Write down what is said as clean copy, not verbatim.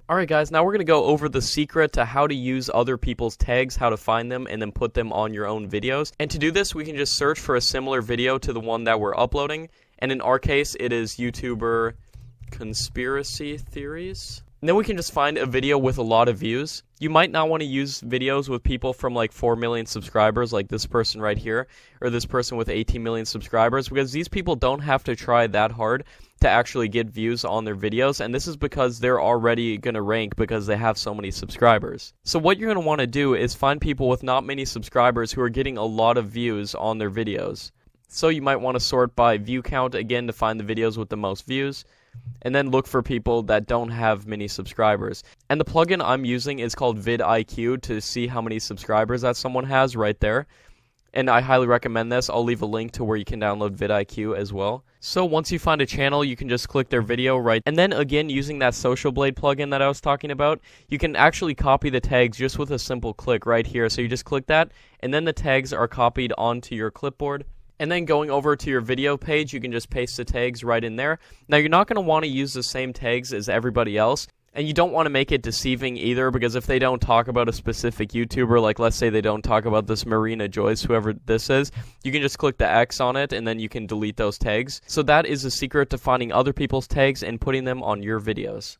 Alright guys, now we're going to go over the secret to how to use other people's tags, how to find them, and then put them on your own videos. And to do this, we can just search for a similar video to the one that we're uploading. And in our case, it is YouTuber Conspiracy Theories. And then we can just find a video with a lot of views. You might not want to use videos with people from like 4 million subscribers like this person right here, or this person with 18 million subscribers, because these people don't have to try that hard to actually get views on their videos, and this is because they're already going to rank because they have so many subscribers. So what you're going to want to do is find people with not many subscribers who are getting a lot of views on their videos. So you might want to sort by view count again to find the videos with the most views, and then look for people that don't have many subscribers. And the plugin I'm using is called vidIQ to see how many subscribers that someone has right there. And I highly recommend this. I'll leave a link to where you can download vidIQ as well. So once you find a channel, you can just click their video right. And then again, using that Social Blade plugin that I was talking about, you can actually copy the tags just with a simple click right here. So you just click that, and then the tags are copied onto your clipboard. And then going over to your video page, you can just paste the tags right in there. Now, you're not going to want to use the same tags as everybody else. And you don't want to make it deceiving either, because if they don't talk about a specific YouTuber, like let's say they don't talk about this Marina Joyce, whoever this is, you can just click the X on it, and then you can delete those tags. So that is the secret to finding other people's tags and putting them on your videos.